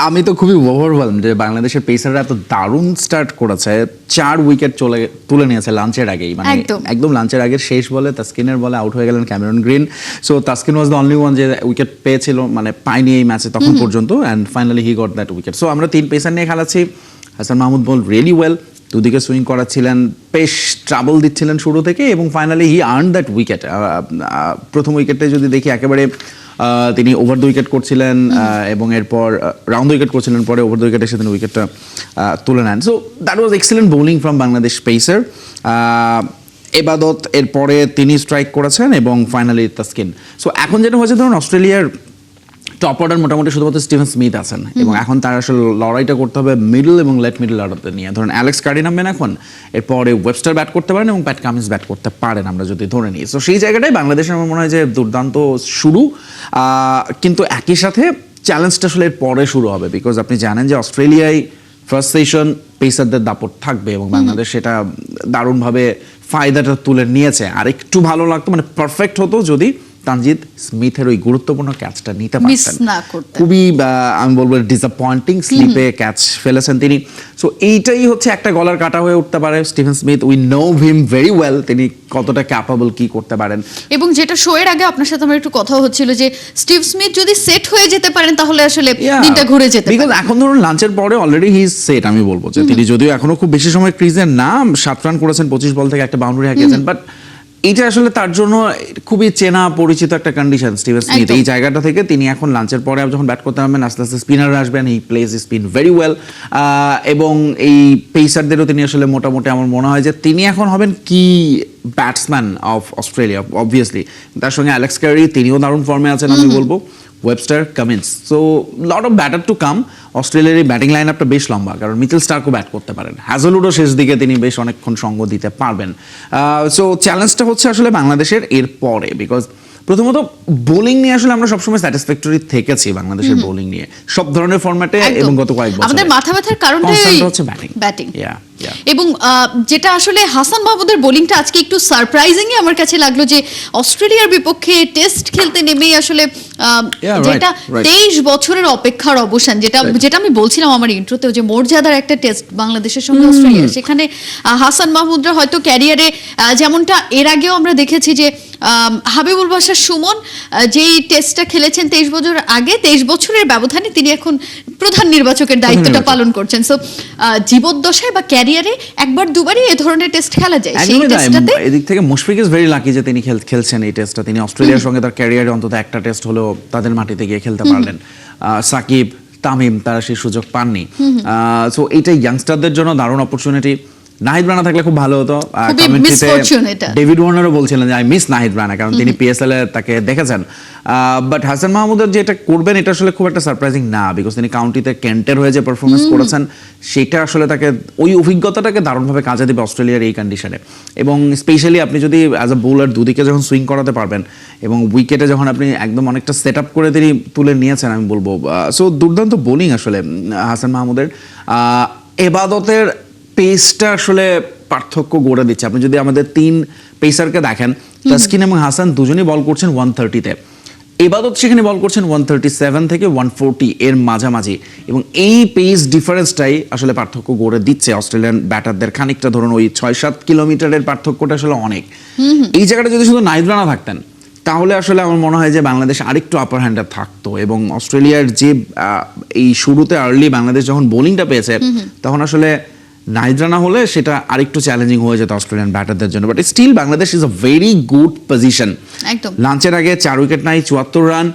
আমি তো খুবই ওভারওয়েলম যে বাংলাদেশের পেসাররা এত দারুণ স্টার্ট করেছে, 4 উইকেট তুলে নিয়েছে লাঞ্চের আগেই, মানে একদম লাঞ্চের আগের শেষ বলে তাসকিনের বলে আউট হয়ে গেলেন Cameron green. So Taskin was the only one যে উইকেট পেয়েছিল, মানে পায়নি এই ম্যাচে তখন পর্যন্ত, and finally he got that wicket. So আমরা 3 পেসার নিয়ে খেলাচ্ছি। হাসান মাহমুদ বল রিয়েলি ওয়েল, দুদিকে সুইং করাচ্ছিলেন, বেশ ট্রাবল দিচ্ছিলেন শুরু থেকে, এবং finally he earn that wicket. প্রথম উইকেটে যদি দেখি একেবারে তিনি ওভার দ্য উইকেট করছিলেন এবং এরপর রাউন্ড উইকেট করছিলেন, পরে ওভার দ্য উইকেট এসে তিনি উইকেটটা তুলে নেন। So that was excellent bowling from Bangladesh pacer. এবাদত এরপরে তিনি স্ট্রাইক করেছেন এবং ফাইনালি তাসকিন। সো এখন যেটা হয়েছে, ধরুন অস্ট্রেলিয়ার টপ অর্ডার মোটামুটি শুধুমাত্র স্টিভেন স্মিথ আছেন, এবং এখন তার আসলে লড়াইটা করতে হবে মিডল এবং লেট মিডল অর্ডারদের নিয়ে। ধরুন অ্যালেক্স কার্ডি নামবেন এখন, এরপরে ওয়েবস্টার ব্যাট করতে পারেন এবং প্যাট কামিন্স ব্যাট করতে পারেন আমরা যদি ধরে নিই। সো সেই জায়গাটাই বাংলাদেশের আমার মনে হয় যে দুর্দান্ত শুরু, কিন্তু একই সাথে চ্যালেঞ্জটা আসলে এর পরে শুরু হবে, বিকজ আপনি জানেন যে অস্ট্রেলিয়ায় ফার্স্ট সেশন পেসারদের দাপট থাকবে এবং বাংলাদেশ সেটা দারুণভাবে ফায়দাটা তুলে নিয়েছে। আর একটু ভালো লাগতো, মানে পারফেক্ট হতো যদি তানজিদ স্মিথের ওই গুরুত্বপূর্ণ ক্যাচটা নিতে পারতেন। খুবই আমি বলবো ডিসঅ্যাপয়েন্টিং স্লিপে ক্যাচ ফেলেছেন তিনি। সো এইটাই হচ্ছে একটা গলার কাটা হয়ে উঠতে পারে Steven Smith. We know him very well, তিনি কতটা ক্যাপাবল, কি করতে পারেন। এবং যেটা শো এর আগে আপনার সাথে আমার একটু কথা হচ্ছিল যে স্টিভ স্মিথ যদি সেট হয়ে যেতে পারেন তাহলে আসলে দিনটা ঘুরে যেতে পারে। বিকজ এখন ধরুন লাঞ্চের পরে অলরেডি হি ইজ সেট। আমি বলবো যে তিনি যদিও এখনো খুব বেশি সময় ক্রিজে না, 7 রান করেছেন 25 বল থেকে, একটা বাউন্ডারি হাঁকিয়েছেন, বাট এটা আসলে তার জন্য খুবই চেনা পরিচিত একটা কন্ডিশন স্টিভেন স্মিথ। এই জায়গাটা থেকে তিনি এখন লাঞ্চের পরে যখন ব্যাট করতে নামবেন, আস্তে আস্তে স্পিনার আসবেন, he plays spin very well, এবং এই পেসারদেরও তিনি আসলে মোটামুটি আমার মনে হয় যে তিনি এখন হবেন কি ব্যাটসম্যান অফ অস্ট্রেলিয়া অবভিয়াসলি। তার সঙ্গে অ্যালেক্স ক্যারি, তিনিও দারুণ ফর্মে আছেন আমি বলবো, Webster, Cummins. So lot of batter to come. অস্ট্রেলিয়ার এই ব্যাটিং লাইন আপটা বেশ লম্বা, কারণ মিচেল স্টার্কও ব্যাট করতে পারেন, হ্যাজলউডও শেষ দিকে তিনি বেশ অনেকক্ষণ সঙ্গ দিতে পারবেন। সো চ্যালেঞ্জটা হচ্ছে আসলে বাংলাদেশের এর পরে, বিকজ প্রথমত বোলিং নিয়ে আসলে আমরা সবসময় স্যাটিসফ্যাক্টরি থেকেছি বাংলাদেশের বোলিং নিয়ে সব ধরনের ফরম্যাটে, এবং গত কয়েক বছর আমাদের মাথা ব্যথার কারণটাই হচ্ছে ব্যাটিং। এবং যেটা আসলে হাসান মাহমুদের বোলিংটা আজকে একটু সারপ্রাইজিংই আমার কাছে লাগলো, যে অস্ট্রেলিয়ার বিপক্ষে টেস্ট খেলতে নেমেই আসলে যেটা 23 বছরের অপেক্ষার অবসান, যেটা আমি বলছিলাম আমার ইন্ট্রোতেও, যে মর্যাদার একটা টেস্ট বাংলাদেশের সঙ্গে অস্ট্রেলিয়ার, সেখানে হাসান মাহমুদরা হয়তো ক্যারিয়ারে যেমনটা এর আগেও আমরা দেখেছি যে হাবিবুল বাশার সুমন যেই টেস্টটা খেলেছেন 23 বছর আগে, 23 বছরের ব্যবধানে তিনি এখন প্রধান নির্বাচকের দায়িত্বটা পালন করছেন। সো জীবদ্দশায় বা ক্যারিয়ারে একবার দুবারই এই ধরনের টেস্ট খেলা যায়। সেই টেস্টটাতে এদিক থেকে মুশফিক ইজ ভেরি লাকি যে তিনি খেলছেন এই টেস্টটা। তিনি অস্ট্রেলিয়ার সঙ্গে তার ক্যারিয়ারে অন্তত একটা টেস্ট হলেও তাদের মাটিতে গিয়ে খেলতে পারলেন। সাকিব, তামিম তারা সেই সুযোগ পাননি। সো এইটা ইয়াংস্টারদের জন্য দারুণ অপরচুনিটি। নাহিদ রানা থাকলে খুব ভালো হতো। ডেভিড ওয়ার্নারও বলছিলেন যে আই মিস নাহিদ রানা, কারণ তিনি পিএসএল এ তাকে দেখেছেন। বাট হাসান মাহমুদের যেটা করবেন এটা আসলে খুব একটা সারপ্রাইজিং না, বিকজ তিনি কাউন্টিতে কেন্টের হয়ে যে পারফরমেন্স করেছেন সেটা আসলে তাকে ওই অভিজ্ঞতাটাকে দারুণভাবে কাজে দেবে অস্ট্রেলিয়ার এই কন্ডিশনে। এবং স্পেশালি আপনি যদি অ্যাজ আ বোলার দুদিকে যখন সুইং করাতে পারবেন এবং উইকেটে যখন আপনি একদম অনেকটা সেট আপ করে তিনি তুলে নিয়েছেন, আমি বলবো সো দুর্দান্ত বোলিং আসলে হাসান মাহমুদের। এবাদতের পেসটা আসলে পার্থক্য গড়ে দিচ্ছে। আপনি যদি আমাদের 3 পেসারকে দেখেন, তাসকিন এবং হাসান দুজনেই বল করছেন 130-তে, এবাদত সেখানে বল করছেন 137 থেকে 140 এর মাঝামাঝি, এবং এই পেস ডিফারেন্সটাই আসলে পার্থক্য গড়ে দিচ্ছে অস্ট্রেলিয়ান ব্যাটারদের খানিকটা। ধরুন ওই 6-7 কিলোমিটারের পার্থক্যটা আসলে অনেক। এই জায়গাটা যদি শুধু নাহিদ রানা থাকতেন তাহলে আসলে আমার মনে হয় যে বাংলাদেশ আরেকটু আপার হ্যান্ডে থাকতো, এবং অস্ট্রেলিয়ার যে এই শুরুতে আর্লি বাংলাদেশ যখন বোলিংটা পেয়েছে তখন আসলে নাহিদ রানা হলে সেটা আরেকটু চ্যালেঞ্জিং হয়ে যেত অস্ট্রেলিয়ান ব্যাটারদের জন্য। But still Bangladesh is a very good position. লাঞ্চের আগে 4 উইকেট নাই, 74 রান।